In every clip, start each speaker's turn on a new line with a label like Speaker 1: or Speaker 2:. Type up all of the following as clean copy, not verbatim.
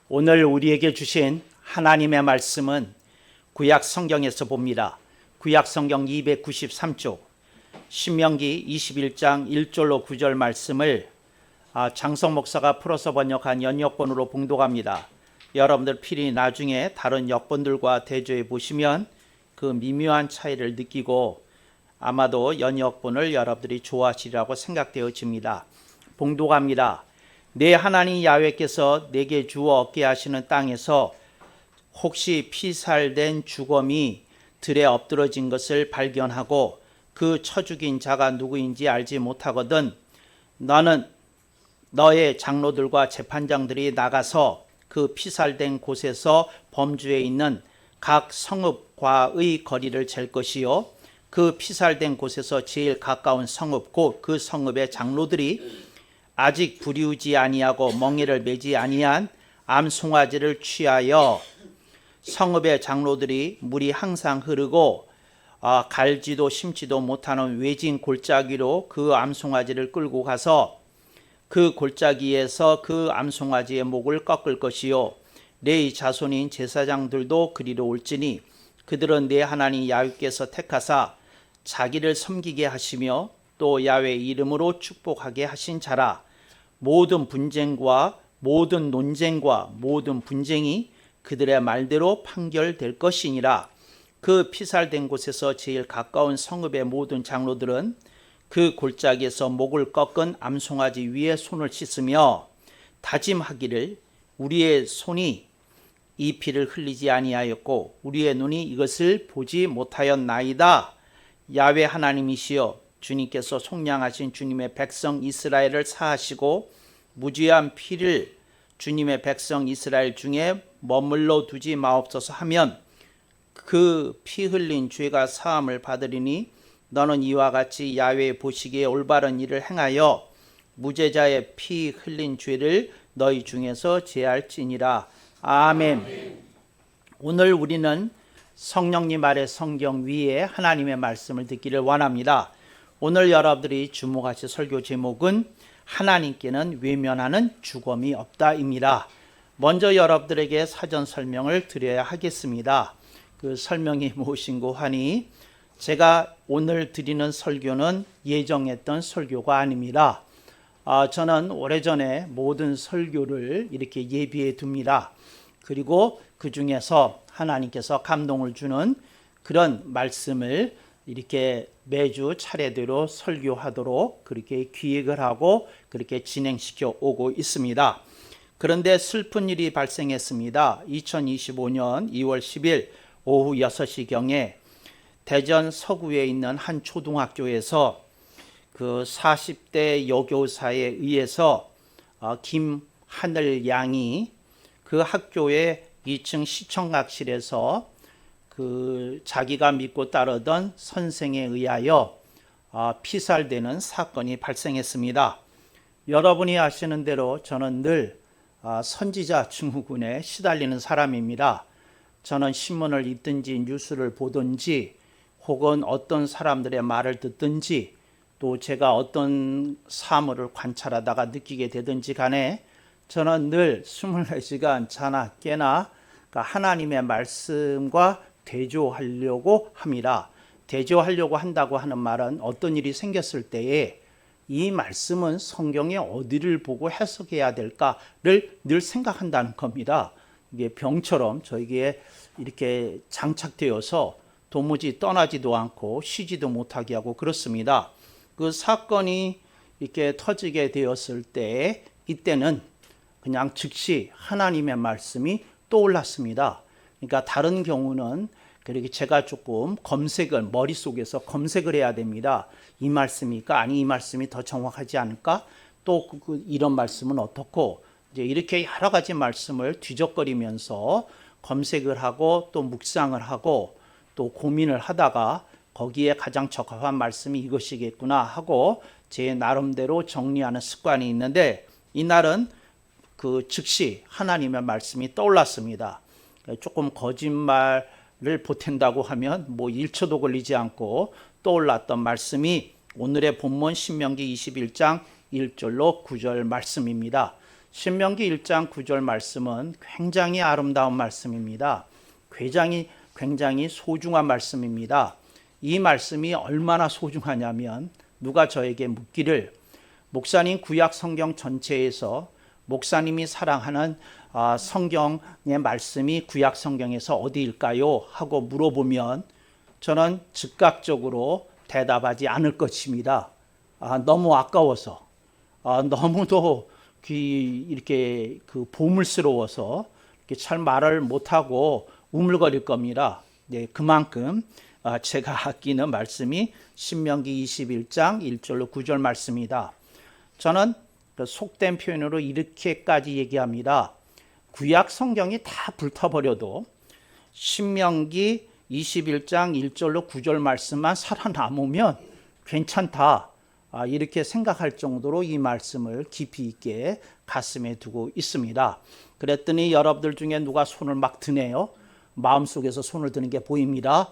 Speaker 1: 오늘 우리에게 주신 하나님의 말씀은 구약 성경에서 봅니다. 구약 성경 293쪽 신명기 21장 1절로 9절 말씀을 장성 목사가 풀어서 번역한 연역본으로 봉독합니다. 여러분들 필히 나중에 다른 역본들과 대조해 보시면 그 미묘한 차이를 느끼고 아마도 연역본을 여러분들이 좋아하시리라고 생각되어집니다. 봉독합니다. 내 하나님 야훼께서 내게 주어 얻게 하시는 땅에서 혹시 피살된 주검이 들에 엎드러진 것을 발견하고 그 쳐 죽인 자가 누구인지 알지 못하거든 너는 너의 장로들과 재판장들이 나가서 그 피살된 곳에서 범주에 있는 각 성읍과의 거리를 잴 것이요 그 피살된 곳에서 제일 가까운 성읍 곧 그 성읍의 장로들이 아직 부리우지 아니하고 멍에를 매지 아니한 암송아지를 취하여 성읍의 장로들이 물이 항상 흐르고 갈지도 심지도 못하는 외진 골짜기로 그 암송아지를 끌고 가서 그 골짜기에서 그 암송아지의 목을 꺾을 것이요 내 자손인 제사장들도 그리로 올지니 그들은 내 하나님 야훼께서 택하사 자기를 섬기게 하시며 또 야훼 이름으로 축복하게 하신 자라. 모든 분쟁과 모든 논쟁과 모든 분쟁이 그들의 말대로 판결될 것이니라. 그 피살된 곳에서 제일 가까운 성읍의 모든 장로들은 그 골짜기에서 목을 꺾은 암송아지 위에 손을 씻으며 다짐하기를 우리의 손이 이 피를 흘리지 아니하였고 우리의 눈이 이것을 보지 못하였나이다. 야훼 하나님이시여 주님께서 속량하신 주님의 백성 이스라엘을 사하시고 무죄한 피를 주님의 백성 이스라엘 중에 머물러 두지 마옵소서 하면 그 피 흘린 죄가 사함을 받으리니 너는 이와 같이 야훼 보시기에 올바른 일을 행하여 무죄자의 피 흘린 죄를 너희 중에서 제할지니라. 아멘. 오늘 우리는 성령님 아래 성경 위에 하나님의 말씀을 듣기를 원합니다. 오늘 여러분들이 주목하실 설교 제목은 하나님께는 외면하는 주검이 없다입니다. 먼저 여러분들에게 사전 설명을 드려야 하겠습니다. 그 설명이 무엇인고 하니 제가 오늘 드리는 설교는 예정했던 설교가 아닙니다. 저는 오래전에 모든 설교를 이렇게 예비해 둡니다. 그리고 그 중에서 하나님께서 감동을 주는 그런 말씀을 이렇게 매주 차례대로 설교하도록 그렇게 기획을 하고 그렇게 진행시켜 오고 있습니다. 그런데 슬픈 일이 발생했습니다. 2025년 2월 10일 오후 6시경에 대전 서구에 있는 한 초등학교에서 그 40대 여교사에 의해서 김하늘 양이 그 학교의 2층 시청각실에서 그 자기가 믿고 따르던 선생에 의하여 피살되는 사건이 발생했습니다. 여러분이 아시는 대로 저는 늘 선지자 증후군에 시달리는 사람입니다. 저는 신문을 읽든지 뉴스를 보든지 혹은 어떤 사람들의 말을 듣든지 또 제가 어떤 사물을 관찰하다가 느끼게 되든지 간에 저는 늘 24시간 자나 깨나 하나님의 말씀과 대조하려고 합니다. 대조하려고 한다고 하는 말은 어떤 일이 생겼을 때에 이 말씀은 성경의 어디를 보고 해석해야 될까를 늘 생각한다는 겁니다. 이게 병처럼 저에게 이렇게 장착되어서 도무지 떠나지도 않고 쉬지도 못하게 하고 그렇습니다. 그 사건이 이렇게 터지게 되었을 때 이때는 그냥 즉시 하나님의 말씀이 떠올랐습니다. 그러니까 다른 경우는 그렇게 제가 조금 검색을 머릿속에서 검색을 해야 됩니다. 이 말씀일까? 아니 이 말씀이 더 정확하지 않을까? 또 이런 말씀은 어떻고 이제 이렇게 여러 가지 말씀을 뒤적거리면서 검색을 하고 또 묵상을 하고 또 고민을 하다가 거기에 가장 적합한 말씀이 이것이겠구나 하고 제 나름대로 정리하는 습관이 있는데 이날은 그 즉시 하나님의 말씀이 떠올랐습니다. 조금 거짓말을 보탠다고 하면 뭐 1초도 걸리지 않고 떠올랐던 말씀이 오늘의 본문 신명기 21장 1절로 9절 말씀입니다. 신명기 1장 9절 말씀은 굉장히 아름다운 말씀입니다. 굉장히 소중한 말씀입니다. 이 말씀이 얼마나 소중하냐면 누가 저에게 묻기를 목사님 구약 성경 전체에서 목사님이 사랑하는 성경의 말씀이 구약 성경에서 어디일까요? 하고 물어보면 저는 즉각적으로 대답하지 않을 것입니다. 너무 아까워서 너무도 이렇게 보물스러워서 이렇게 잘 말을 못하고 우물거릴 겁니다. 네, 그만큼 제가 아끼는 말씀이 신명기 21장 1절로 9절 말씀이다. 저는 속된 표현으로 이렇게까지 얘기합니다. 구약 성경이 다 불타버려도 신명기 21장 1절로 9절 말씀만 살아남으면 괜찮다. 이렇게 생각할 정도로 이 말씀을 깊이 있게 가슴에 두고 있습니다. 그랬더니 여러분들 중에 누가 손을 막 드네요. 마음속에서 손을 드는 게 보입니다.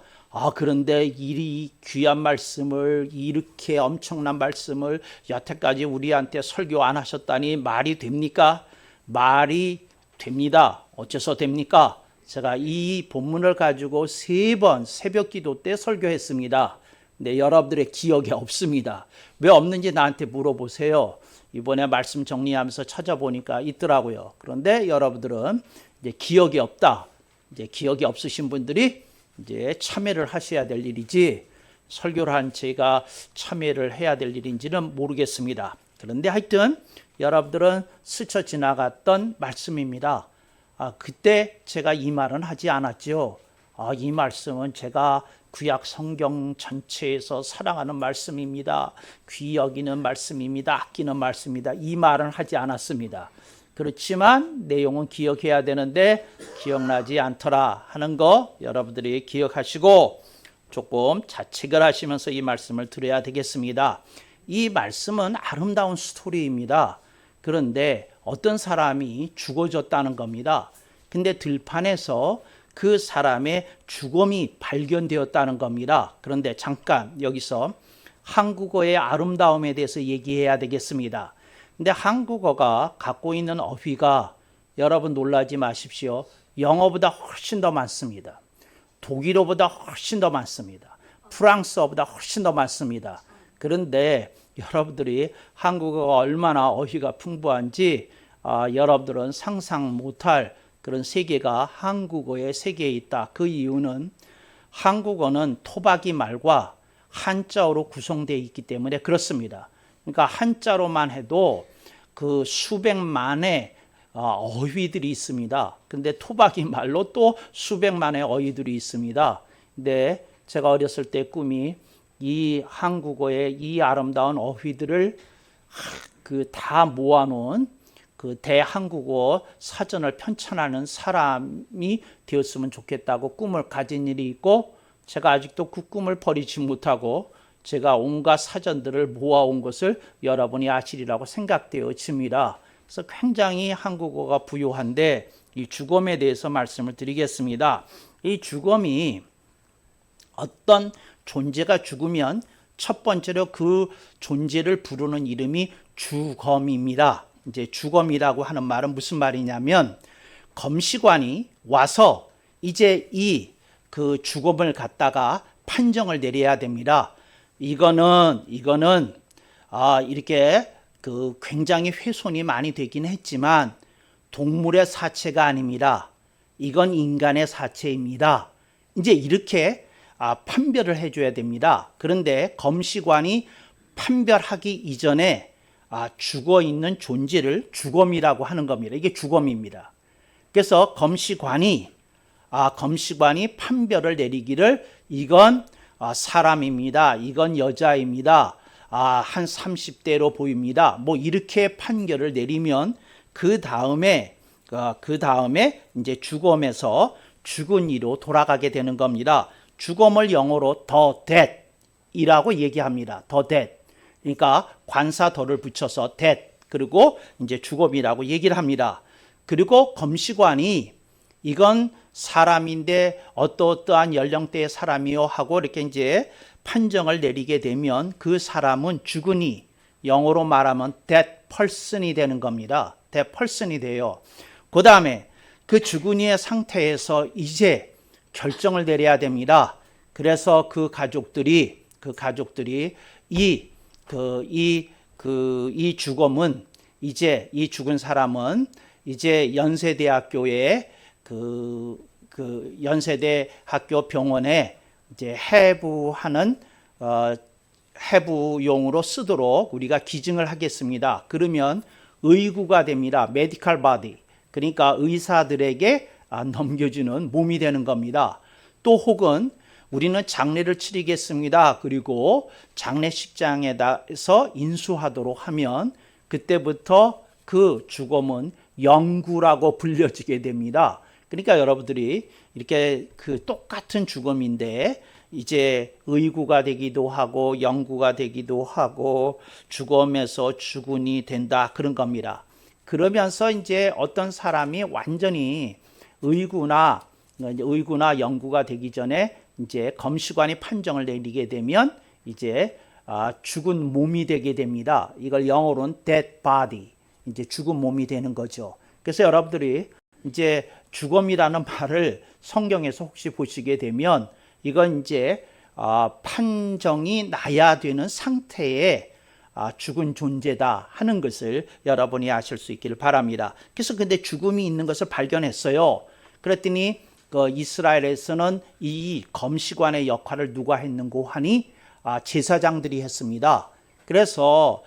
Speaker 1: 그런데 이 귀한 말씀을, 이렇게 엄청난 말씀을 여태까지 우리한테 설교 안 하셨다니 말이 됩니까? 말이 됩니다. 어째서 됩니까? 제가 이 본문을 가지고 3번 새벽 기도 때 설교했습니다. 근데 여러분들의 기억이 없습니다. 왜 없는지 나한테 물어보세요. 이번에 말씀 정리하면서 찾아보니까 있더라고요. 그런데 여러분들은 이제 기억이 없다. 이제 기억이 없으신 분들이 이제 참여를 하셔야 될 일이지, 설교를 한 제가 참여를 해야 될 일인지는 모르겠습니다. 그런데 하여튼 여러분들은 스쳐 지나갔던 말씀입니다. 그때 제가 이 말은 하지 않았죠. 이 말씀은 제가 구약 성경 전체에서 사랑하는 말씀입니다. 귀히 여기는 말씀입니다. 아끼는 말씀입니다. 이 말은 하지 않았습니다. 그렇지만 내용은 기억해야 되는데 기억나지 않더라 하는 거 여러분들이 기억하시고 조금 자책을 하시면서 이 말씀을 들어야 되겠습니다. 이 말씀은 아름다운 스토리입니다. 그런데 어떤 사람이 죽어졌다는 겁니다. 근데 들판에서 그 사람의 죽음이 발견되었다는 겁니다. 그런데 잠깐 여기서 한국어의 아름다움에 대해서 얘기해야 되겠습니다. 근데 한국어가 갖고 있는 어휘가 여러분 놀라지 마십시오. 영어보다 훨씬 더 많습니다. 독일어보다 훨씬 더 많습니다. 프랑스어보다 훨씬 더 많습니다. 그런데 여러분들이 한국어가 얼마나 어휘가 풍부한지 여러분들은 상상 못할 그런 세계가 한국어의 세계에 있다. 그 이유는 한국어는 토박이 말과 한자어로 구성되어 있기 때문에 그렇습니다. 그러니까 한자로만 해도 그 수백만의 어휘들이 있습니다. 근데 토박이 말로 또 수백만의 어휘들이 있습니다. 근데 제가 어렸을 때 꿈이 이 한국어의 이 아름다운 어휘들을 다 모아놓은 그 대한국어 사전을 편찬하는 사람이 되었으면 좋겠다고 꿈을 가진 일이 있고, 제가 아직도 그 꿈을 버리지 못하고 제가 온갖 사전들을 모아온 것을 여러분이 아시리라고 생각되어집니다. 그래서 굉장히 한국어가 부유한데 이 죽음에 대해서 말씀을 드리겠습니다. 이 죽음이 어떤 존재가 죽으면 첫 번째로 그 존재를 부르는 이름이 주검입니다. 이제 주검이라고 하는 말은 무슨 말이냐면 검시관이 와서 이제 그 주검을 갖다가 판정을 내려야 됩니다. 이거는 이렇게 굉장히 훼손이 많이 되긴 했지만 동물의 사체가 아닙니다. 이건 인간의 사체입니다. 이제 이렇게 판별을 해줘야 됩니다. 그런데 검시관이 판별하기 이전에 죽어있는 존재를 주검이라고 하는 겁니다. 이게 주검입니다. 그래서 검시관이 판별을 내리기를 이건 사람입니다. 이건 여자입니다. 한 30대로 보입니다. 뭐 이렇게 판결을 내리면 그 다음에 이제 주검에서 죽은 이로 돌아가게 되는 겁니다. 주검을 영어로 the dead이라고 얘기합니다. the dead. 그러니까 관사더를 붙여서 dead, 그리고 이제 주검이라고 얘기를 합니다. 그리고 검시관이 이건 사람인데 어떠한 연령대의 사람이요 하고 이렇게 이제 판정을 내리게 되면 그 사람은 죽으니 영어로 말하면 dead person이 되는 겁니다. 상태, 펄슨이 돼요. 그 다음에 그 죽은 이의 상태에서 이제 결정을 내려야 됩니다. 그래서 그 가족들이 이 죽음은 이제 이 죽은 사람은 이제 연세대학교에 연세대학교 병원에 이제 해부용으로 쓰도록 우리가 기증을 하겠습니다. 그러면 의구가 됩니다. 메디컬 바디. 그러니까 의사들에게 넘겨주는 몸이 되는 겁니다. 또 혹은 우리는 장례를 치르겠습니다. 그리고 장례식장에서 인수하도록 하면 그때부터 그 죽음은 영구라고 불려지게 됩니다. 그러니까 여러분들이 이렇게 그 똑같은 죽음인데 이제 의구가 되기도 하고 영구가 되기도 하고 죽음에서 죽은이 된다 그런 겁니다. 그러면서 이제 어떤 사람이 완전히 의구나 영구가 되기 전에 이제 검시관이 판정을 내리게 되면 이제 죽은 몸이 되게 됩니다. 이걸 영어로는 dead body, 이제 죽은 몸이 되는 거죠. 그래서 여러분들이 이제 죽음이라는 말을 성경에서 혹시 보시게 되면 이건 이제 판정이 나야 되는 상태에 죽은 존재다 하는 것을 여러분이 아실 수 있기를 바랍니다. 그래서 근데 죽음이 있는 것을 발견했어요. 그랬더니 이스라엘에서는 이 검시관의 역할을 누가 했는고 하니 제사장들이 했습니다. 그래서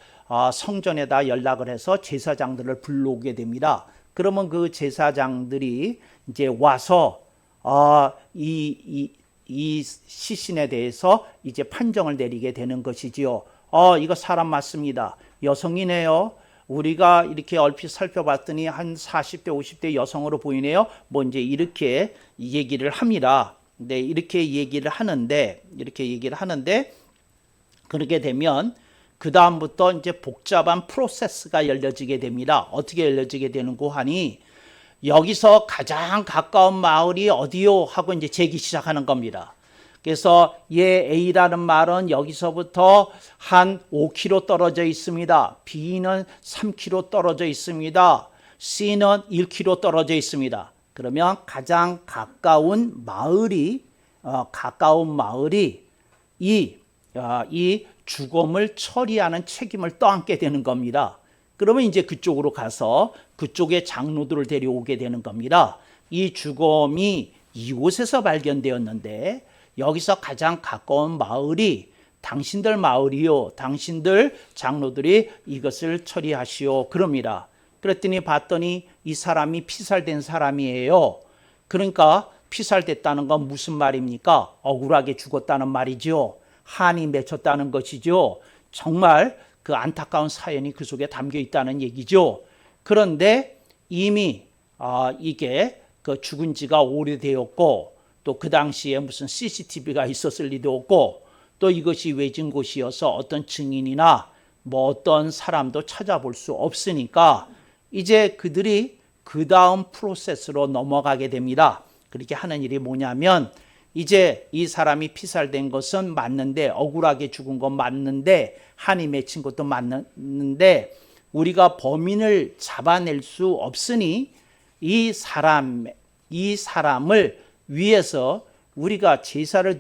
Speaker 1: 성전에다 연락을 해서 제사장들을 불러오게 됩니다. 그러면 그 제사장들이 이제 와서 이 시신에 대해서 이제 판정을 내리게 되는 것이지요. 이거 사람 맞습니다. 여성이네요. 우리가 이렇게 얼핏 살펴봤더니 한 40대, 50대 여성으로 보이네요. 뭐 이제 이렇게 얘기를 합니다. 네, 이렇게 얘기를 하는데 그렇게 되면 그 다음부터 이제 복잡한 프로세스가 열려지게 됩니다. 어떻게 열려지게 되는고 하니 여기서 가장 가까운 마을이 어디요? 하고 이제 재기 시작하는 겁니다. 그래서 A라는 말은 여기서부터 한 5km 떨어져 있습니다. B는 3km 떨어져 있습니다. C는 1km 떨어져 있습니다. 그러면 가장 가까운 마을이 이 죽음을 처리하는 책임을 떠안게 되는 겁니다. 그러면 이제 그쪽으로 가서 그쪽의 장로들을 데려오게 되는 겁니다. 이 죽음이 이곳에서 발견되었는데 여기서 가장 가까운 마을이 당신들 마을이요. 당신들 장로들이 이것을 처리하시오. 그럽니다. 그랬더니 봤더니 이 사람이 피살된 사람이에요. 그러니까 피살됐다는 건 무슨 말입니까? 억울하게 죽었다는 말이죠. 한이 맺혔다는 것이죠. 정말 그 안타까운 사연이 그 속에 담겨 있다는 얘기죠. 그런데 이미 이게 그 죽은 지가 오래되었고 또 그 당시에 무슨 CCTV가 있었을 리도 없고 또 이것이 외진 곳이어서 어떤 증인이나 뭐 어떤 사람도 찾아볼 수 없으니까 이제 그들이 그 다음 프로세스로 넘어가게 됩니다. 그렇게 하는 일이 뭐냐면 이제 이 사람이 피살된 것은 맞는데 억울하게 죽은 건 맞는데 한이 맺힌 것도 맞는데 우리가 범인을 잡아낼 수 없으니 이 사람을 위해서 우리가 제사를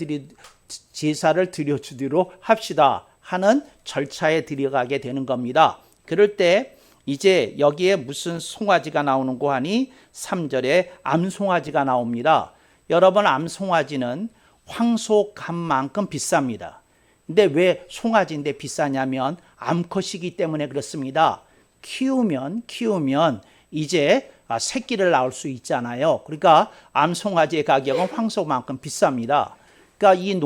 Speaker 1: 드려주도록 합시다 하는 절차에 들어가게 되는 겁니다. 그럴 때 이제 여기에 무슨 송아지가 나오는고 하니 3절에 암송아지가 나옵니다. 여러분 암송아지는 황소감만큼 비쌉니다. 근데 왜 송아지인데 비싸냐면 암컷이기 때문에 그렇습니다. 키우면 이제 새끼를 낳을 수 있잖아요. 그러니까 암송아지의 가격은 황소만큼 비쌉니다. 그러니까 이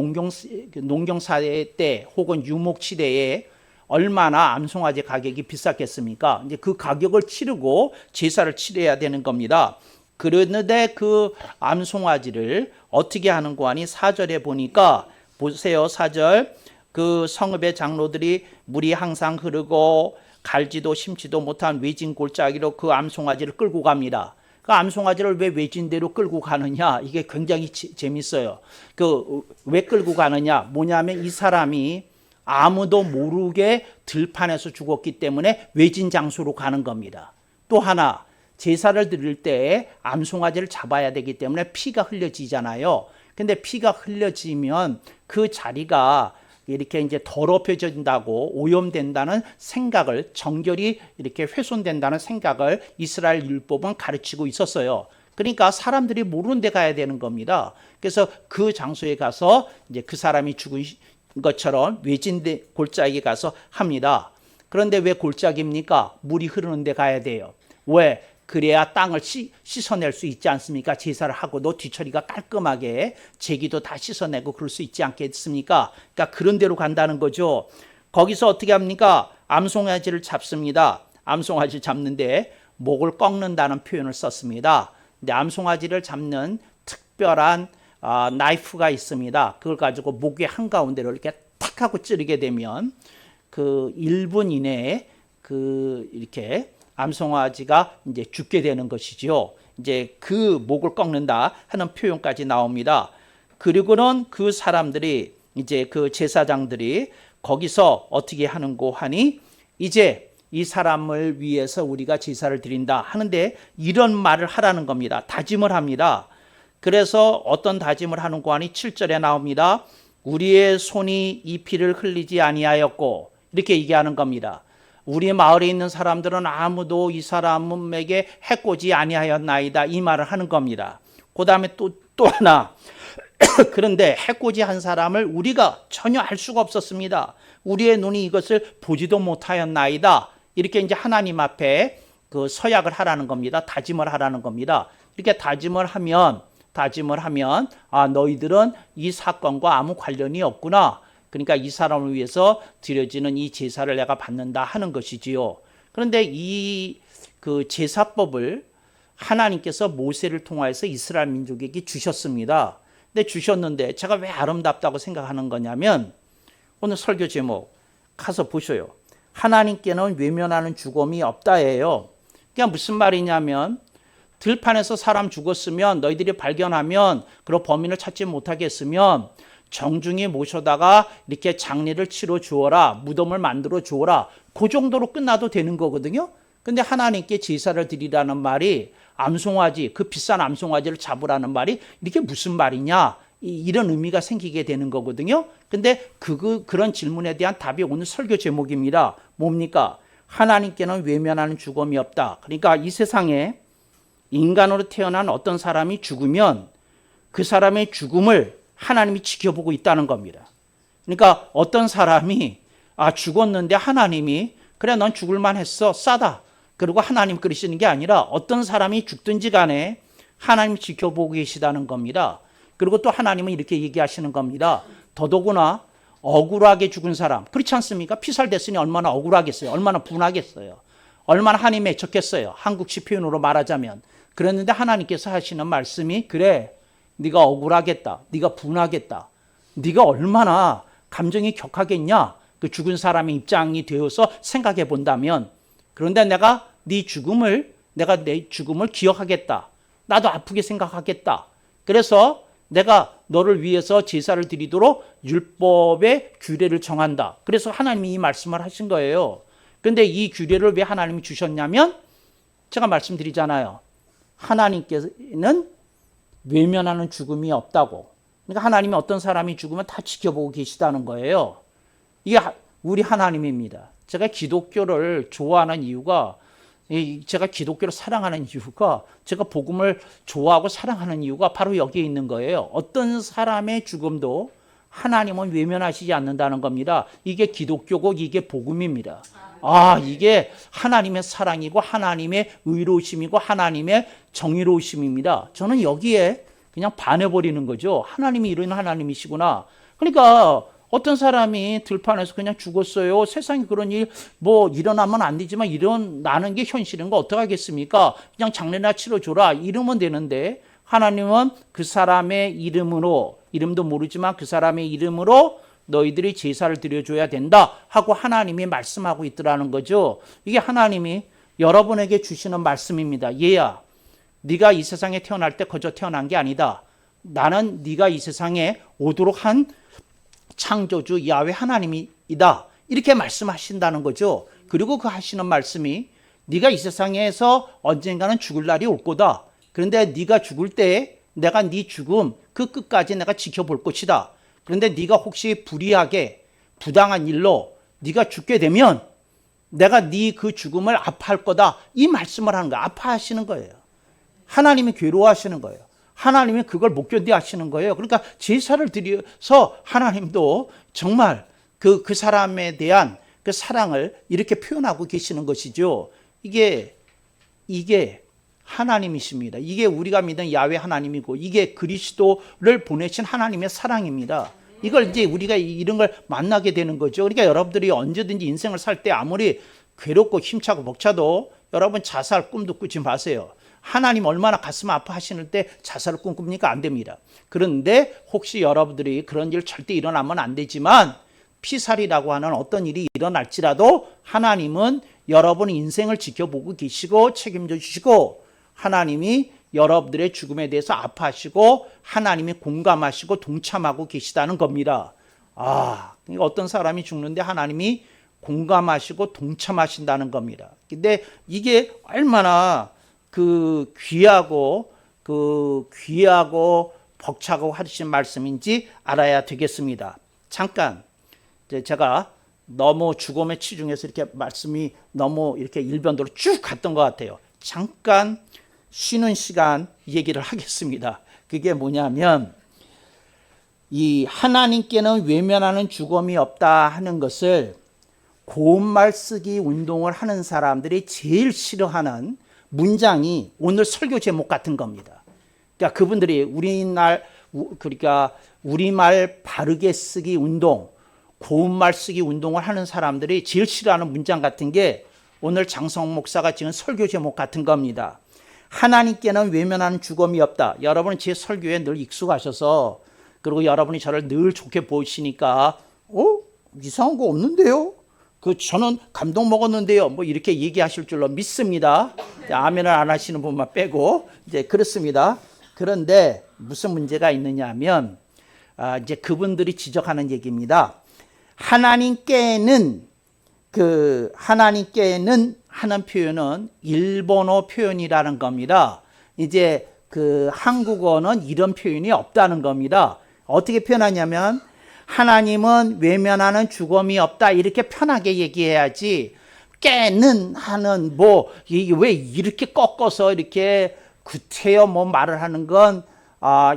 Speaker 1: 농경사회 때 혹은 유목시대에 얼마나 암송아지 가격이 비쌌겠습니까? 이제 그 가격을 치르고 제사를 치러야 되는 겁니다. 그런데 그 암송아지를 어떻게 하는고 하니 4절에 보니까 보세요. 4절 그 성읍의 장로들이 물이 항상 흐르고 갈지도 심지도 못한 외진 골짜기로 그 암송아지를 끌고 갑니다. 그 암송아지를 왜 외진대로 끌고 가느냐? 이게 굉장히 재밌어요. 왜 끌고 가느냐? 뭐냐면 이 사람이 아무도 모르게 들판에서 죽었기 때문에 외진 장소로 가는 겁니다. 또 하나, 제사를 드릴 때 암송아지를 잡아야 되기 때문에 피가 흘려지잖아요. 근데 피가 흘려지면 그 자리가 이렇게 이제 더럽혀진다고, 오염된다는 생각을, 정결이 이렇게 훼손된다는 생각을 이스라엘 율법은 가르치고 있었어요. 그러니까 사람들이 모르는 데 가야 되는 겁니다. 그래서 그 장소에 가서 이제 그 사람이 죽은 것처럼 외진 골짜기에 가서 합니다. 그런데 왜 골짜기입니까? 물이 흐르는 데 가야 돼요. 왜? 그래야 땅을 씻어낼 수 있지 않습니까? 제사를 하고도 뒤처리가 깔끔하게 제기도 다 씻어내고 그럴 수 있지 않겠습니까? 그러니까 그런 데로 간다는 거죠. 거기서 어떻게 합니까? 암송아지를 잡습니다. 암송아지 잡는데 목을 꺾는다는 표현을 썼습니다. 근데 암송아지를 잡는 특별한 나이프가 있습니다. 그걸 가지고 목의 한가운데로 이렇게 탁 하고 찌르게 되면 그 1분 이내에 이렇게 암송아지가 이제 죽게 되는 것이죠. 이제 그 목을 꺾는다 하는 표현까지 나옵니다. 그리고는 그 사람들이, 이제 그 제사장들이 거기서 어떻게 하는고 하니, 이제 이 사람을 위해서 우리가 제사를 드린다 하는데 이런 말을 하라는 겁니다. 다짐을 합니다. 그래서 어떤 다짐을 하는고 하니 7절에 나옵니다. 우리의 손이 이 피를 흘리지 아니하였고, 이렇게 얘기하는 겁니다. 우리 마을에 있는 사람들은 아무도 이 사람에게 해코지 아니하였나이다, 이 말을 하는 겁니다. 그 다음에 또 하나, 그런데 해코지 한 사람을 우리가 전혀 알 수가 없었습니다. 우리의 눈이 이것을 보지도 못하였나이다, 이렇게 이제 하나님 앞에 그 서약을 하라는 겁니다. 다짐을 하라는 겁니다. 이렇게 다짐을 하면 너희들은 이 사건과 아무 관련이 없구나. 그러니까 이 사람을 위해서 드려지는 이 제사를 내가 받는다 하는 것이지요. 그런데 이 그 제사법을 하나님께서 모세를 통하여서 이스라엘 민족에게 주셨습니다. 근데 주셨는데 제가 왜 아름답다고 생각하는 거냐면, 오늘 설교 제목 가서 보셔요. 하나님께는 외면하는 죽음이 없다예요. 그게 무슨 말이냐면, 들판에서 사람 죽었으면 너희들이 발견하면 그런 범인을 찾지 못하겠으면 정중히 모셔다가 이렇게 장례를 치러 주어라, 무덤을 만들어 주어라, 그 정도로 끝나도 되는 거거든요. 근데 하나님께 제사를 드리라는 말이, 암송아지, 그 비싼 암송아지를 잡으라는 말이 이렇게 무슨 말이냐, 이런 의미가 생기게 되는 거거든요. 근데 그런 질문에 대한 답이 오늘 설교 제목입니다. 뭡니까? 하나님께는 외면하는 죽음이 없다. 그러니까 이 세상에 인간으로 태어난 어떤 사람이 죽으면 그 사람의 죽음을 하나님이 지켜보고 있다는 겁니다. 그러니까 어떤 사람이 죽었는데 하나님이 그래 넌 죽을만 했어, 싸다, 그리고 하나님 그러시는 게 아니라 어떤 사람이 죽든지 간에 하나님이 지켜보고 계시다는 겁니다. 그리고 또 하나님은 이렇게 얘기하시는 겁니다. 더더구나 억울하게 죽은 사람, 그렇지 않습니까? 피살됐으니 얼마나 억울하겠어요. 얼마나 분하겠어요. 얼마나 한이 맺혔겠어요. 한국식 표현으로 말하자면. 그랬는데 하나님께서 하시는 말씀이, 그래 네가 억울하겠다, 네가 분하겠다, 네가 얼마나 감정이 격하겠냐, 그 죽은 사람의 입장이 되어서 생각해 본다면. 그런데 내가 내 죽음을 기억하겠다, 나도 아프게 생각하겠다, 그래서 내가 너를 위해서 제사를 드리도록 율법의 규례를 정한다. 그래서 하나님이 이 말씀을 하신 거예요. 그런데 이 규례를 왜 하나님이 주셨냐면, 제가 말씀드리잖아요. 하나님께는 외면하는 죽음이 없다고. 그러니까 하나님이 어떤 사람이 죽으면 다 지켜보고 계시다는 거예요. 이게 우리 하나님입니다. 제가 기독교를 좋아하는 이유가, 제가 기독교를 사랑하는 이유가, 제가 복음을 좋아하고 사랑하는 이유가 바로 여기에 있는 거예요. 어떤 사람의 죽음도 하나님은 외면하시지 않는다는 겁니다. 이게 기독교고 이게 복음입니다. 이게 하나님의 사랑이고 하나님의 의로우심이고 하나님의 정의로우심입니다. 저는 여기에 그냥 반해버리는 거죠. 하나님이 이런 하나님이시구나. 그러니까 어떤 사람이 들판에서 그냥 죽었어요. 세상에 그런 일 일어나면 안 되지만 일어나는 게 현실인 거 어떡하겠습니까? 그냥 장례나 치러줘라, 이러면 되는데, 하나님은 그 사람의 이름도 모르지만 그 사람의 이름으로 너희들이 제사를 드려줘야 된다 하고 하나님이 말씀하고 있더라는 거죠. 이게 하나님이 여러분에게 주시는 말씀입니다. 얘야, 네가 이 세상에 태어날 때 거저 태어난 게 아니다. 나는 네가 이 세상에 오도록 한 창조주 야훼 하나님이다, 이렇게 말씀하신다는 거죠. 그리고 그 하시는 말씀이, 네가 이 세상에서 언젠가는 죽을 날이 올 거다. 그런데 네가 죽을 때 내가 네 죽음 그 끝까지 내가 지켜볼 것이다. 그런데 네가 혹시 불의하게 부당한 일로 네가 죽게 되면 내가 네 그 죽음을 아파할 거다. 이 말씀을 하는 거예요. 아파하시는 거예요. 하나님이 괴로워하시는 거예요. 하나님이 그걸 못 견뎌 하시는 거예요. 그러니까 제사를 드려서 하나님도 정말 그 사람에 대한 그 사랑을 이렇게 표현하고 계시는 것이죠. 이게 하나님이십니다. 이게 우리가 믿는 야훼 하나님이고 이게 그리스도를 보내신 하나님의 사랑입니다. 이걸 이제 우리가 이런 걸 만나게 되는 거죠. 그러니까 여러분들이 언제든지 인생을 살 때 아무리 괴롭고 힘차고 벅차도 여러분 자살 꿈도 꾸지 마세요. 하나님 얼마나 가슴 아파하시는 때 자살을 꿈꿉니까? 안 됩니다. 그런데 혹시 여러분들이 그런 일 절대 일어나면 안 되지만 피살이라고 하는 어떤 일이 일어날지라도 하나님은 여러분의 인생을 지켜보고 계시고 책임져 주시고 하나님이 여러분들의 죽음에 대해서 아파하시고 하나님이 공감하시고 동참하고 계시다는 겁니다. 그러니까 어떤 사람이 죽는데 하나님이 공감하시고 동참하신다는 겁니다. 근데 이게 얼마나 귀하고 벅차고 하신 말씀인지 알아야 되겠습니다. 잠깐 제가 너무 죽음의 치중해서 이렇게 말씀이 너무 이렇게 일변도로 쭉 갔던 것 같아요. 잠깐 쉬는 시간 얘기를 하겠습니다. 그게 뭐냐면 이 하나님께는 외면하는 죽음이 없다 하는 것을 고운말 쓰기 운동을 하는 사람들이 제일 싫어하는 문장이 오늘 설교 제목 같은 겁니다. 그러니까 그분들이 우리말 바르게 쓰기 운동, 고운말 쓰기 운동을 하는 사람들이 제일 싫어하는 문장 같은 게 오늘 장성 목사가 지은 설교 제목 같은 겁니다. 하나님께는 외면하는 죽음이 없다. 여러분은 제 설교에 늘 익숙하셔서 그리고 여러분이 저를 늘 좋게 보시니까 이상한 거 없는데요? 저는 감동 먹었는데요. 뭐 이렇게 얘기하실 줄로 믿습니다. 아멘을 안 하시는 분만 빼고 이제 그렇습니다. 그런데 무슨 문제가 있느냐 하면 이제 그분들이 지적하는 얘기입니다. 하나님께는 하는 표현은 일본어 표현이라는 겁니다. 이제 한국어는 이런 표현이 없다는 겁니다. 어떻게 표현하냐면 하나님은 외면하는 죽음이 없다 이렇게 편하게 얘기해야지 깨는 하는 이게 왜 이렇게 꺾어서 이렇게 구체어 말을 하는 건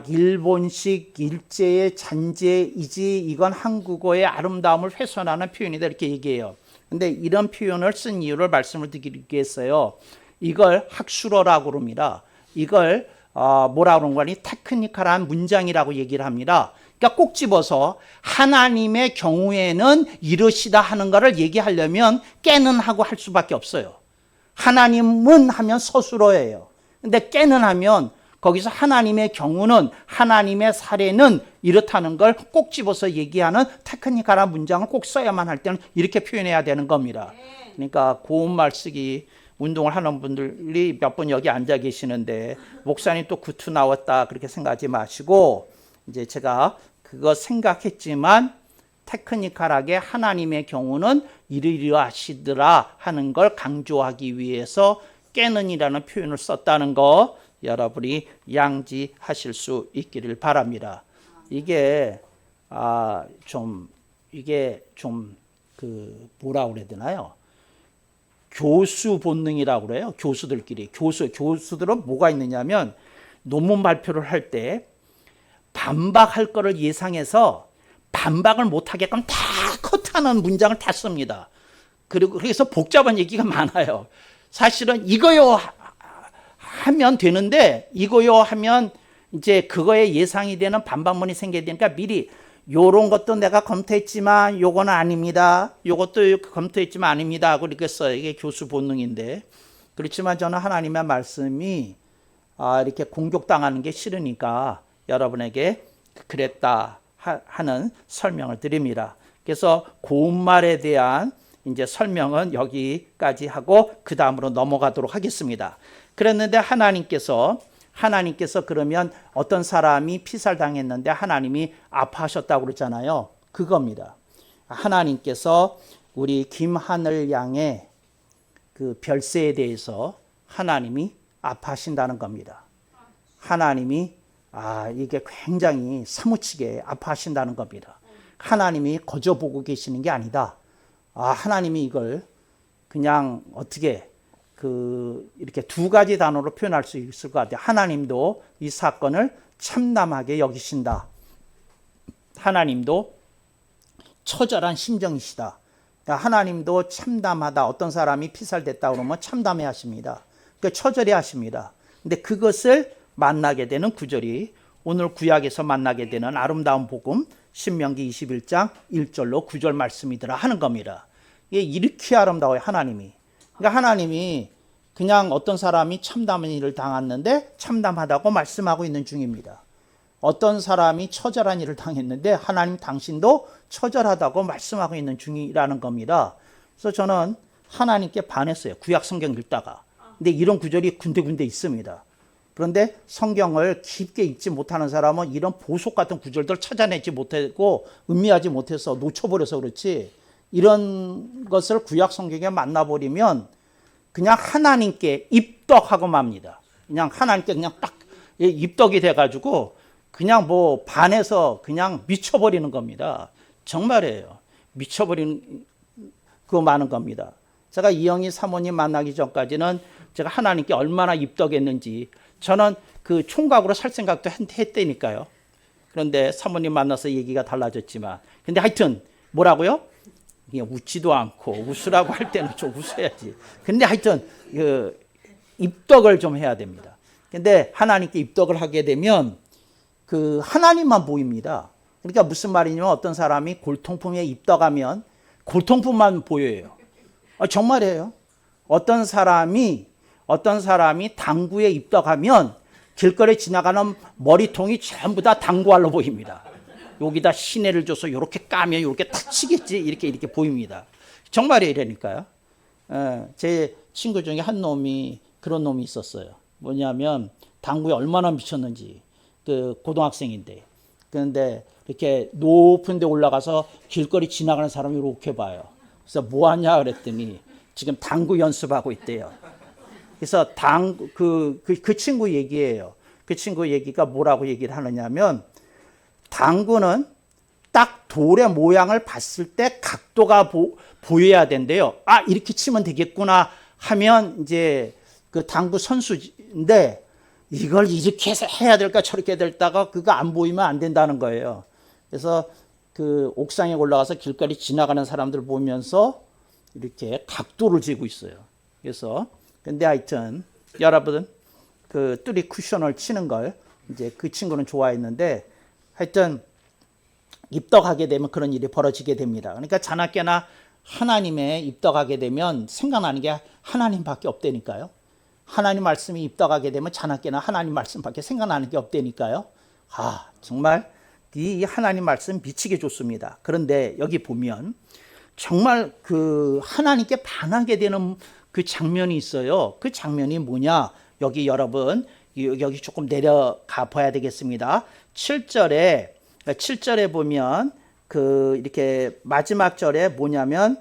Speaker 1: 일본식 일제의 잔재이지 이건 한국어의 아름다움을 훼손하는 표현이다 이렇게 얘기해요. 근데 이런 표현을 쓴 이유를 말씀을 드리겠어요. 이걸 학술어라고 그럽니다. 이걸 뭐라고 그런 거니? 테크니컬한 문장이라고 얘기를 합니다. 그러니까 꼭 집어서 하나님의 경우에는 이러시다 하는 거를 얘기하려면 깨는 하고 할 수밖에 없어요. 하나님은 하면 서술어예요. 근데 깨는 하면 거기서 하나님의 경우는 하나님의 사례는 이렇다는 걸 꼭 집어서 얘기하는 테크니컬한 문장을 꼭 써야만 할 때는 이렇게 표현해야 되는 겁니다. 그러니까 고운말 쓰기 운동을 하는 분들이 몇 분 여기 앉아 계시는데 목사님 또 구투 나왔다 그렇게 생각하지 마시고 이제 제가 그거 생각했지만 테크니컬하게 하나님의 경우는 이러이러 하시더라 하는 걸 강조하기 위해서 깨는이라는 표현을 썼다는 거 여러분이 양지하실 수 있기를 바랍니다. 이게 좀 뭐라 그래야 되나요? 교수 본능이라고 그래요. 교수들끼리. 교수들은 뭐가 있느냐면 논문 발표를 할 때 반박할 거를 예상해서 반박을 못하게끔 다 컷하는 문장을 다 씁니다. 그리고 그래서 복잡한 얘기가 많아요. 사실은 이거요 하면 되는데 이거요 하면 이제 그거에 예상이 되는 반박문이 생겨야 되니까 미리 요런 것도 내가 검토했지만 요거는 아닙니다. 요것도 검토했지만 아닙니다 하고 이렇게 써요. 이게 교수 본능인데 그렇지만 저는 하나님의 말씀이 이렇게 공격당하는 게 싫으니까 여러분에게 그랬다 하는 설명을 드립니다. 그래서 고운말에 대한 이제 설명은 여기까지 하고 그 다음으로 넘어가도록 하겠습니다. 그랬는데 하나님께서 그러면 어떤 사람이 피살당했는데 하나님이 아파하셨다고 그랬잖아요. 그겁니다. 하나님께서 우리 김하늘 양의 그 별세에 대해서 하나님이 아파하신다는 겁니다. 하나님이 이게 굉장히 사무치게 아파하신다는 겁니다. 하나님이 거저 보고 계시는 게 아니다. 하나님이 이걸 그냥 어떻게 이렇게 두 가지 단어로 표현할 수 있을 것 같아요. 하나님도 이 사건을 참담하게 여기신다. 하나님도 처절한 심정이시다. 그러니까 하나님도 참담하다. 어떤 사람이 피살됐다 그러면 참담해 하십니다. 그러니까 처절해 하십니다. 근데 그것을 만나게 되는 구절이 오늘 구약에서 만나게 되는 아름다운 복음 신명기 21장 1절로 9절 말씀이더라 하는 겁니다. 이게 이렇게 아름다워요. 하나님이. 그러니까 하나님이 그냥 어떤 사람이 참담한 일을 당했는데 참담하다고 말씀하고 있는 중입니다. 어떤 사람이 처절한 일을 당했는데 하나님 당신도 처절하다고 말씀하고 있는 중이라는 겁니다. 그래서 저는 하나님께 반했어요. 구약 성경 읽다가. 근데 이런 구절이 군데군데 있습니다. 그런데 성경을 깊게 읽지 못하는 사람은 이런 보석 같은 구절들 찾아내지 못하고 음미하지 못해서 놓쳐버려서 그렇지, 이런 것을 구약 성경에 만나버리면 그냥 하나님께 입덕하고 맙니다. 그냥 하나님께 그냥 딱 입덕이 돼가지고 그냥 뭐 반해서 그냥 미쳐버리는 겁니다. 정말이에요. 미쳐버리는 그 많은 겁니다. 제가 이영희 사모님 만나기 전까지는 제가 하나님께 얼마나 입덕했는지 저는 그 총각으로 살 생각도 했다니까요. 그런데 사모님 만나서 얘기가 달라졌지만, 근데 하여튼 뭐라고요? 그냥 웃지도 않고, 웃으라고 할 때는 좀 웃어야지. 근데 하여튼 입덕을 좀 해야 됩니다. 근데 하나님께 입덕을 하게 되면 그 하나님만 보입니다. 그러니까 무슨 말이냐면 어떤 사람이 골통품에 입덕하면 골통품만 보여요. 정말이에요. 어떤 사람이 당구에 입덕하면 길거리에 지나가는 머리통이 전부 다 당구알로 보입니다. 여기다 시내를 줘서 이렇게 까면 이렇게 탁 치겠지, 이렇게 보입니다. 정말이에요. 이러니까요. 제 친구 중에 한 놈이 그런 놈이 있었어요. 뭐냐면 당구에 얼마나 미쳤는지, 그 고등학생인데, 그런데 이렇게 높은 데 올라가서 길거리 지나가는 사람이 이렇게 봐요. 그래서 뭐 하냐 그랬더니 지금 당구 연습하고 있대요. 그래서 그 친구 얘기예요. 그 친구 얘기가 뭐라고 얘기를 하느냐면, 당구는 딱 돌의 모양을 봤을 때 각도가 보여야 된대요. 이렇게 치면 되겠구나 하면 이제 그 당구 선수인데, 이걸 이렇게 해서 해야 될까 저렇게 될다가 그거 안 보이면 안 된다는 거예요. 그래서 그 옥상에 올라가서 길거리 지나가는 사람들 보면서 이렇게 각도를 재고 있어요. 그래서 근데 하여튼 여러분 그 뚜리 쿠션을 치는 걸 이제 그 친구는 좋아했는데, 하여튼 입덕하게 되면 그런 일이 벌어지게 됩니다. 그러니까 자나깨나 하나님에 입덕하게 되면 생각나는 게 하나님밖에 없다니까요. 하나님 말씀이 입덕하게 되면 자나깨나 하나님 말씀밖에 생각나는 게 없다니까요. 정말 이 하나님 말씀 미치게 좋습니다. 그런데 여기 보면 정말 그 하나님께 반하게 되는 그 장면이 있어요. 그 장면이 뭐냐? 여기 여러분 여기 조금 내려가 봐야 되겠습니다. 7절에 보면 그 이렇게 마지막 절에 뭐냐면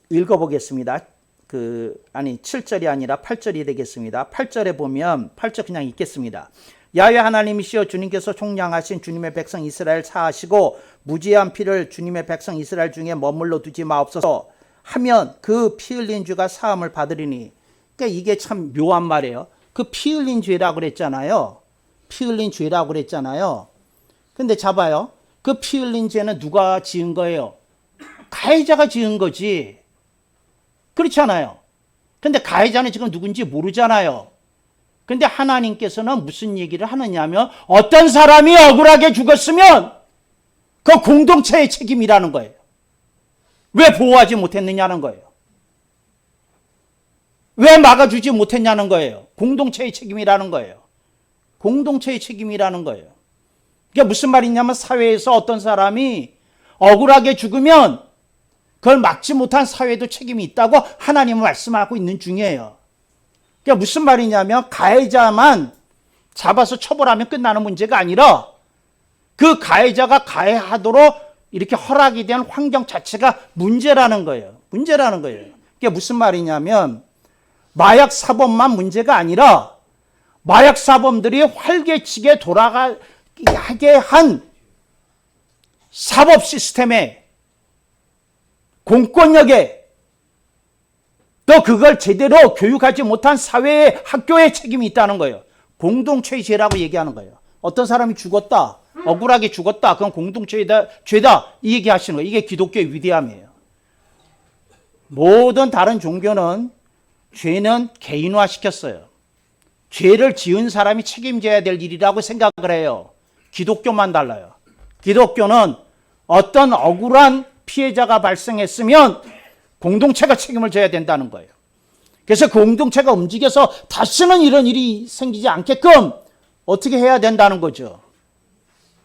Speaker 1: 읽어보겠습니다. 7절이 아니라 8절이 되겠습니다. 8절에 보면 8절 그냥 읽겠습니다. 야훼 하나님이시여 주님께서 총량하신 주님의 백성 이스라엘 사하시고 무지한 피를 주님의 백성 이스라엘 중에 머물러 두지 마옵소서 하면 그 피 흘린 죄가 사함을 받으리니. 그러니까 이게 참 묘한 말이에요. 그 피 흘린 죄라고 그랬잖아요. 피 흘린 죄라고 그랬잖아요. 근데 잡아요. 그 피 흘린 죄는 누가 지은 거예요? 가해자가 지은 거지. 그렇잖아요. 근데 가해자는 지금 누군지 모르잖아요. 근데 하나님께서는 무슨 얘기를 하느냐면 어떤 사람이 억울하게 죽었으면 그 공동체의 책임이라는 거예요. 왜 보호하지 못했느냐는 거예요. 왜 막아주지 못했냐는 거예요. 공동체의 책임이라는 거예요. 공동체의 책임이라는 거예요. 그게 무슨 말이냐면 사회에서 어떤 사람이 억울하게 죽으면 그걸 막지 못한 사회도 책임이 있다고 하나님은 말씀하고 있는 중이에요. 그게 무슨 말이냐면 가해자만 잡아서 처벌하면 끝나는 문제가 아니라 그 가해자가 가해하도록 이렇게 허락이 된 환경 자체가 문제라는 거예요. 문제라는 거예요. 그게 무슨 말이냐면 마약 사범만 문제가 아니라 마약 사범들이 활개치게 돌아가게 한 사법 시스템에, 공권력에, 또 그걸 제대로 교육하지 못한 사회의, 학교의 책임이 있다는 거예요. 공동체의 죄라고 얘기하는 거예요. 어떤 사람이 죽었다, 억울하게 죽었다, 그건 공동체의 죄다, 이 얘기 하시는 거예요. 이게 기독교의 위대함이에요. 모든 다른 종교는 죄는 개인화 시켰어요. 죄를 지은 사람이 책임져야 될 일이라고 생각을 해요. 기독교만 달라요. 기독교는 어떤 억울한 피해자가 발생했으면 공동체가 책임을 져야 된다는 거예요. 그래서 그 공동체가 움직여서 다시는 이런 일이 생기지 않게끔 어떻게 해야 된다는 거죠.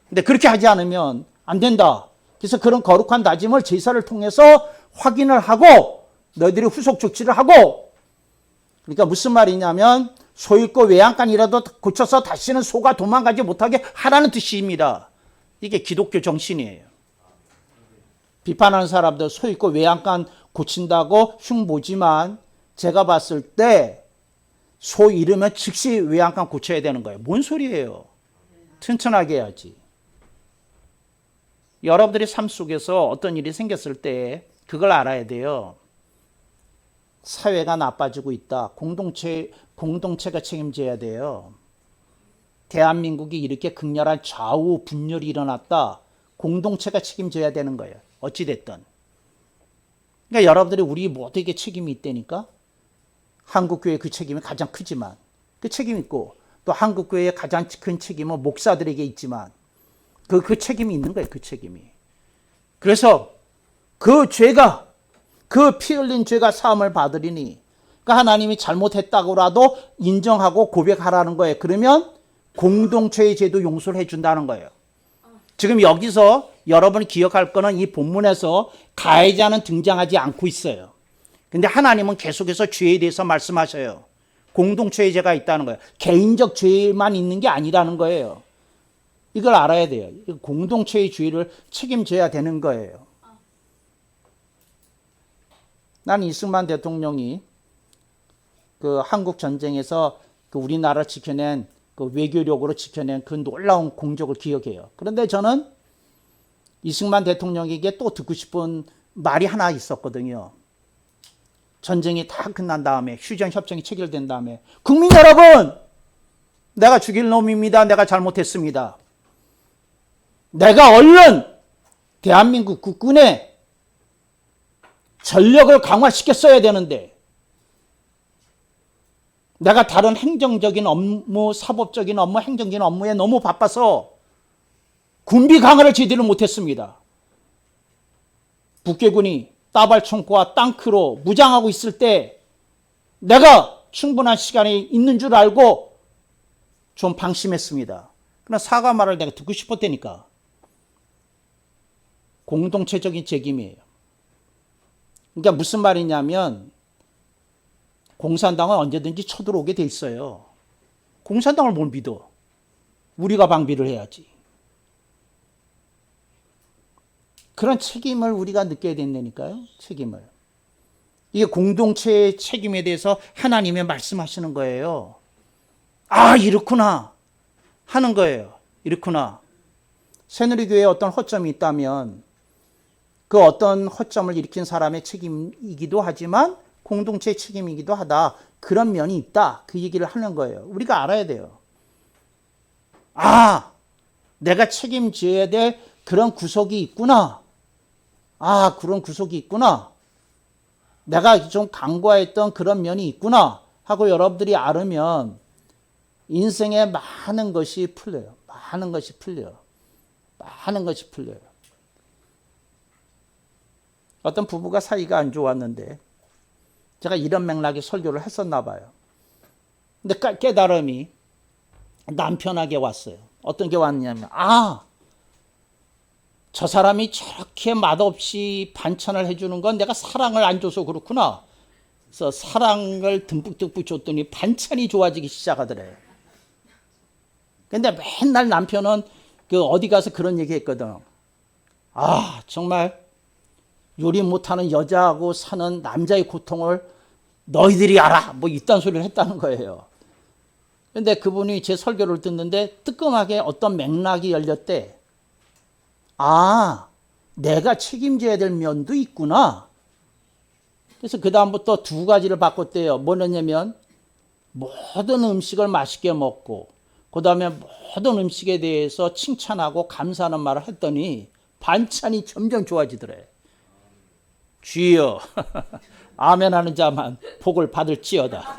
Speaker 1: 근데 그렇게 하지 않으면 안 된다. 그래서 그런 거룩한 다짐을 제사를 통해서 확인을 하고 너희들이 후속 조치를 하고, 그러니까 무슨 말이냐면 소 있고 외양간이라도 고쳐서 다시는 소가 도망가지 못하게 하라는 뜻입니다. 이게 기독교 정신이에요. 비판하는 사람들 소 있고 외양간 고친다고 흉보지만 제가 봤을 때 소 잃으면 즉시 외양간 고쳐야 되는 거예요. 뭔 소리예요? 튼튼하게 해야지. 여러분들이 삶 속에서 어떤 일이 생겼을 때 그걸 알아야 돼요. 사회가 나빠지고 있다. 공동체가 책임져야 돼요. 대한민국이 이렇게 극렬한 좌우 분열이 일어났다. 공동체가 책임져야 되는 거예요. 어찌됐든. 그러니까 여러분들이 우리 모두에게 책임이 있다니까. 한국교회 그 책임이 가장 크지만 그 책임이 있고, 또 한국교회의 가장 큰 책임은 목사들에게 있지만 그 책임이 있는 거예요. 그 책임이. 그래서 그 죄가, 그 피 흘린 죄가 사함을 받으리니, 그러니까 하나님이 잘못했다고라도 인정하고 고백하라는 거예요. 그러면 공동체의 죄도 용서를 해준다는 거예요. 지금 여기서 여러분이 기억할 거는 이 본문에서 가해자는 등장하지 않고 있어요. 근데 하나님은 계속해서 죄에 대해서 말씀하셔요. 공동체의 죄가 있다는 거예요. 개인적 죄만 있는 게 아니라는 거예요. 이걸 알아야 돼요. 공동체의 죄를 책임져야 되는 거예요. 난 이승만 대통령이 그 한국 전쟁에서 그 우리나라를 지켜낸, 그 외교력으로 지켜낸 그 놀라운 공적을 기억해요. 그런데 저는 이승만 대통령에게 또 듣고 싶은 말이 하나 있었거든요. 전쟁이 다 끝난 다음에, 휴전 협정이 체결된 다음에, 국민 여러분, 내가 죽일 놈입니다. 내가 잘못했습니다. 내가 얼른 대한민국 국군의 전력을 강화시켰어야 되는데, 내가 다른 행정적인 업무, 사법적인 업무, 행정적인 업무에 너무 바빠서 군비 강화를 제대로 못했습니다. 북괴군이 따발총구와 땅크로 무장하고 있을 때 내가 충분한 시간이 있는 줄 알고 좀 방심했습니다. 그러나 사과 말을 내가 듣고 싶었다니까. 공동체적인 책임이에요. 그러니까 무슨 말이냐면 공산당은 언제든지 쳐들어오게 돼 있어요. 공산당을 뭘 믿어? 우리가 방비를 해야지. 그런 책임을 우리가 느껴야 된다니까요. 책임을. 이게 공동체의 책임에 대해서 하나님이 말씀하시는 거예요. 아, 이렇구나 하는 거예요. 이렇구나. 새누리교회에 어떤 허점이 있다면 그 어떤 허점을 일으킨 사람의 책임이기도 하지만 공동체의 책임이기도 하다. 그런 면이 있다. 그 얘기를 하는 거예요. 우리가 알아야 돼요. 아, 내가 책임져야 될 그런 구석이 있구나. 아, 그런 구석이 있구나. 내가 좀 간과했던 그런 면이 있구나 하고 여러분들이 알으면 인생에 많은 것이 풀려요. 많은 것이 풀려요. 많은 것이 풀려요. 어떤 부부가 사이가 안 좋았는데 제가 이런 맥락의 설교를 했었나 봐요. 근데 깨달음이 남편에게 왔어요. 어떤 게 왔냐면, 아, 저 사람이 저렇게 맛없이 반찬을 해주는 건 내가 사랑을 안 줘서 그렇구나. 그래서 사랑을 듬뿍듬뿍 줬더니 반찬이 좋아지기 시작하더래요. 근데 맨날 남편은 그 어디 가서 그런 얘기 했거든. 아, 정말 요리 못하는 여자하고 사는 남자의 고통을 너희들이 알아. 뭐 이딴 소리를 했다는 거예요. 근데 그분이 제 설교를 듣는데 뜨끔하게 어떤 맥락이 열렸대. 아, 내가 책임져야 될 면도 있구나. 그래서 그 다음부터 두 가지를 바꿨대요. 뭐냐면 모든 음식을 맛있게 먹고 그 다음에 모든 음식에 대해서 칭찬하고 감사하는 말을 했더니 반찬이 점점 좋아지더래. 주여 아멘 하는 자만 복을 받을지어다.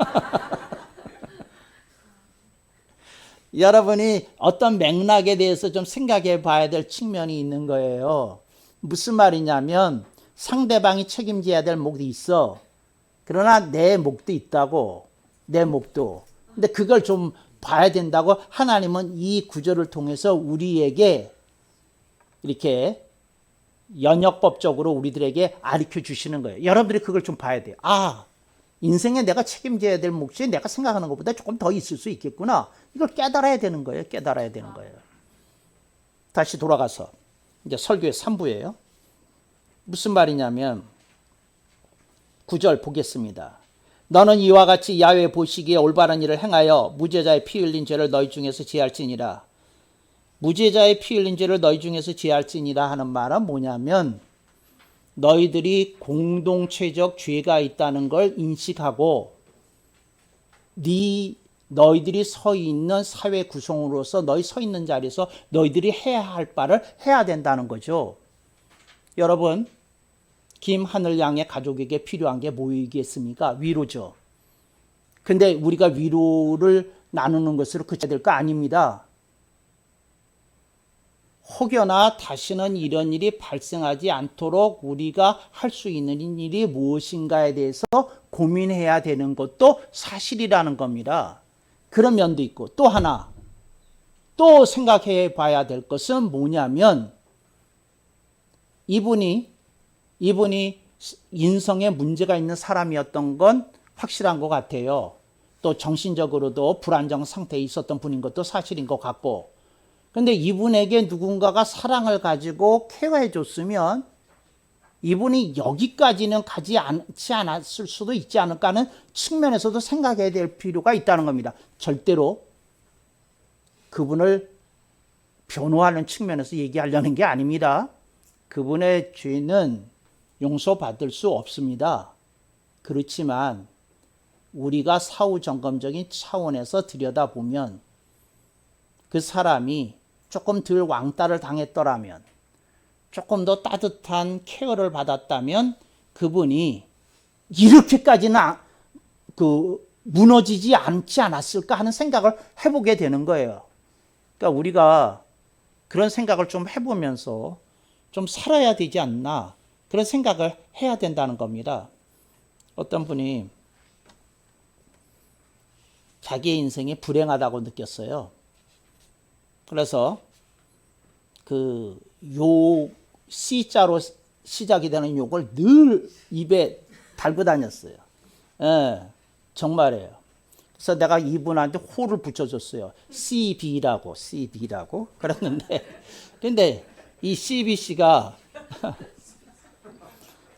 Speaker 1: 여러분이 어떤 맥락에 대해서 좀 생각해 봐야 될 측면이 있는 거예요. 무슨 말이냐면 상대방이 책임져야 될 몫이 있어. 그러나 내 몫도 있다고. 내 몫도. 근데 그걸 좀 봐야 된다고 하나님은 이 구절을 통해서 우리에게 이렇게 연역법적으로 우리들에게 가르쳐 주시는 거예요. 여러분들이 그걸 좀 봐야 돼요. 아, 인생에 내가 책임져야 될 몫이 내가 생각하는 것보다 조금 더 있을 수 있겠구나. 이걸 깨달아야 되는 거예요. 깨달아야 되는 거예요. 다시 돌아가서 이제 설교의 3부예요. 무슨 말이냐면 9절 보겠습니다. 너는 이와 같이 야훼 보시기에 올바른 일을 행하여 무죄자의 피 흘린 죄를 너희 중에서 지할지니라. 무죄자의 피 흘린 죄를 너희 중에서 지할지니라 하는 말은 뭐냐면 너희들이 공동체적 죄가 있다는 걸 인식하고 너희들이 서 있는 사회 구성으로서 너희 서 있는 자리에서 너희들이 해야 할 바를 해야 된다는 거죠. 여러분, 김하늘 양의 가족에게 필요한 게 뭐이겠습니까? 위로죠. 근데 우리가 위로를 나누는 것으로 그쳐야 될 거 아닙니다. 혹여나 다시는 이런 일이 발생하지 않도록 우리가 할 수 있는 일이 무엇인가에 대해서 고민해야 되는 것도 사실이라는 겁니다. 그런 면도 있고 또 하나 또 생각해 봐야 될 것은 뭐냐면 이분이 인성에 문제가 있는 사람이었던 건 확실한 것 같아요. 또 정신적으로도 불안정 상태에 있었던 분인 것도 사실인 것 같고 근데 이분에게 누군가가 사랑을 가지고 케어해 줬으면 이분이 여기까지는 가지 않았을 수도 있지 않을까 하는 측면에서도 생각해야 될 필요가 있다는 겁니다. 절대로 그분을 변호하는 측면에서 얘기하려는 게 아닙니다. 그분의 죄는 용서받을 수 없습니다. 그렇지만 우리가 사후점검적인 차원에서 들여다보면 그 사람이 조금 덜 왕따를 당했더라면 조금 더 따뜻한 케어를 받았다면 그분이 이렇게까지는 무너지지 않지 않았을까 하는 생각을 해보게 되는 거예요. 그러니까 우리가 그런 생각을 좀 해보면서 좀 살아야 되지 않나 그런 생각을 해야 된다는 겁니다. 어떤 분이 자기의 인생이 불행하다고 느꼈어요. 그래서 그 C자로 시작이 되는 욕을 늘 입에 달고 다녔어요. 예, 정말이에요. 그래서 내가 이분한테 호를 붙여줬어요. CB라고. 그랬는데, 근데 이 CBC가,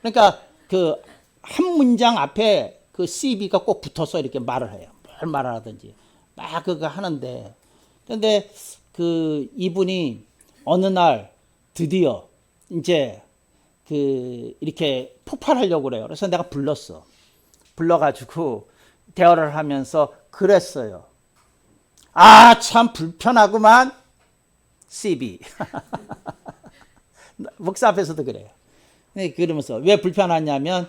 Speaker 1: 그러니까 그 한 문장 앞에 그 CB가 꼭 붙어서 이렇게 말을 해요. 뭘 말하든지. 막 그거 하는데, 근데 그 이분이 어느 날 드디어 이제 그 이렇게 폭발하려고 그래요. 그래서 내가 불러가지고 대화를 하면서 그랬어요. 아, 참 불편하구만. CB. 목사 앞에서도 그래요. 그러면서 왜 불편하냐면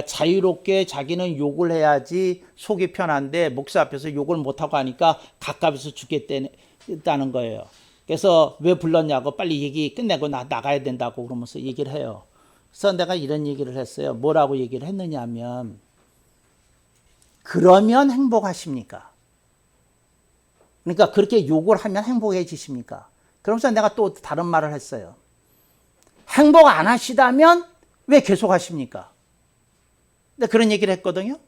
Speaker 1: 자유롭게 자기는 욕을 해야지 속이 편한데 목사 앞에서 욕을 못하고 하니까 갑갑해서 죽겠다는 거예요. 그래서 왜 불렀냐고 빨리 얘기 끝내고 나가야 된다고 그러면서 얘기를 해요. 그래서 내가 이런 얘기를 했어요. 뭐라고 얘기를 했느냐 하면 그러면 행복하십니까? 그러니까 그렇게 욕을 하면 행복해지십니까? 그러면서 내가 또 다른 말을 했어요. 행복 안 하시다면 왜 계속 하십니까? 근데 그런 얘기를 했거든요.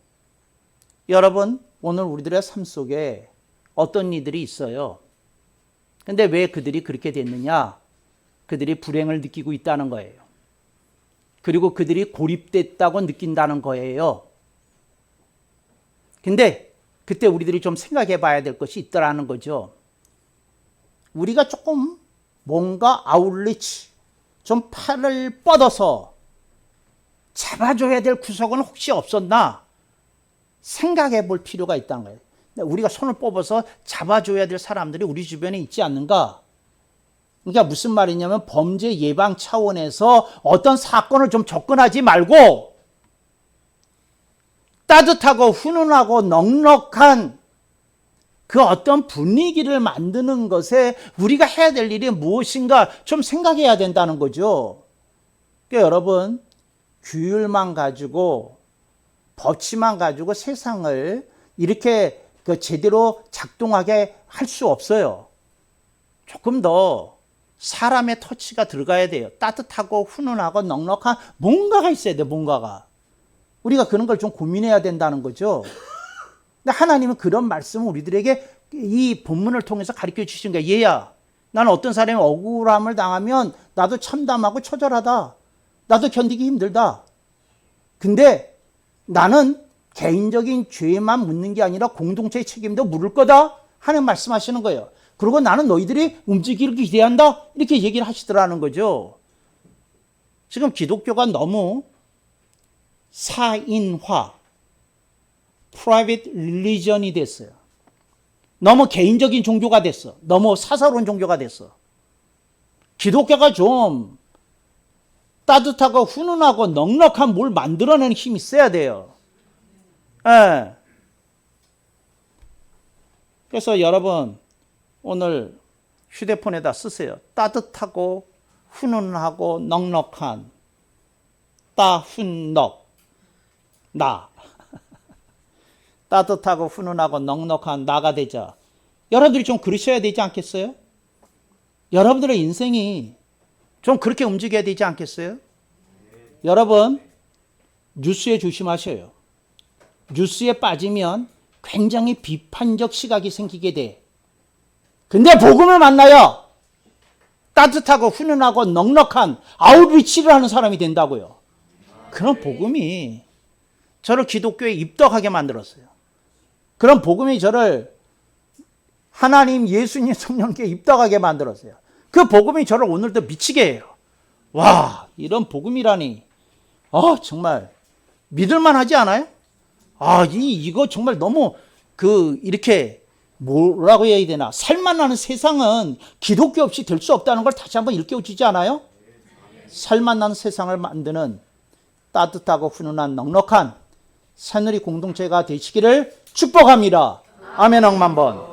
Speaker 1: 여러분, 오늘 우리들의 삶 속에 어떤 이들이 있어요. 근데 왜 그들이 그렇게 됐느냐? 그들이 불행을 느끼고 있다는 거예요. 그리고 그들이 고립됐다고 느낀다는 거예요. 근데 그때 우리들이 좀 생각해 봐야 될 것이 있더라는 거죠. 우리가 조금 뭔가 아울리치, 좀 팔을 뻗어서 잡아줘야 될 구석은 혹시 없었나 생각해 볼 필요가 있다는 거예요. 우리가 손을 뽑아서 잡아줘야 될 사람들이 우리 주변에 있지 않는가? 그러니까 무슨 말이냐면 범죄 예방 차원에서 어떤 사건을 좀 접근하지 말고 따뜻하고 훈훈하고 넉넉한 그 어떤 분위기를 만드는 것에 우리가 해야 될 일이 무엇인가 좀 생각해야 된다는 거죠. 그러니까 여러분, 규율만 가지고 법치만 가지고 세상을 이렇게 제대로 작동하게 할 수 없어요. 조금 더 사람의 터치가 들어가야 돼요. 따뜻하고 훈훈하고 넉넉한 뭔가가 있어야 돼, 뭔가가. 우리가 그런 걸 좀 고민해야 된다는 거죠. 근데 하나님은 그런 말씀을 우리들에게 이 본문을 통해서 가르쳐 주신 거야. 얘야, 나는 어떤 사람이 억울함을 당하면 나도 참담하고 처절하다. 나도 견디기 힘들다. 근데 나는 개인적인 죄만 묻는 게 아니라 공동체의 책임도 물을 거다 하는 말씀하시는 거예요. 그리고 나는 너희들이 움직이기를 기대한다 이렇게 얘기를 하시더라는 거죠. 지금 기독교가 너무 사인화, private religion이 됐어요. 너무 개인적인 종교가 됐어. 너무 사사로운 종교가 됐어. 기독교가 좀 따뜻하고 훈훈하고 넉넉한 뭘 만들어내는 힘이 있어야 돼요. 예. 그래서 여러분 오늘 휴대폰에다 쓰세요. 따뜻하고 훈훈하고 넉넉한 따훈넉 나 따뜻하고 훈훈하고 넉넉한 나가 되자. 여러분들이 좀 그러셔야 되지 않겠어요? 여러분들의 인생이 좀 그렇게 움직여야 되지 않겠어요? 여러분 뉴스에 조심하셔요. 뉴스에 빠지면 굉장히 비판적 시각이 생기게 돼. 근데 복음을 만나야 따뜻하고 훈훈하고 넉넉한 아웃리치를 하는 사람이 된다고요. 그런 복음이 저를 기독교에 입덕하게 만들었어요. 그런 복음이 저를 하나님, 예수님, 성령께 입덕하게 만들었어요. 그 복음이 저를 오늘도 미치게 해요. 와, 이런 복음이라니. 정말 믿을만 하지 않아요? 이거 정말 너무 이렇게 뭐라고 해야 되나. 살만나는 세상은 기독교 없이 될 수 없다는 걸 다시 한번 일깨워주지 않아요? 살만나는 세상을 만드는 따뜻하고 훈훈한 넉넉한 새누리 공동체가 되시기를 축복합니다. 아멘 억만 번.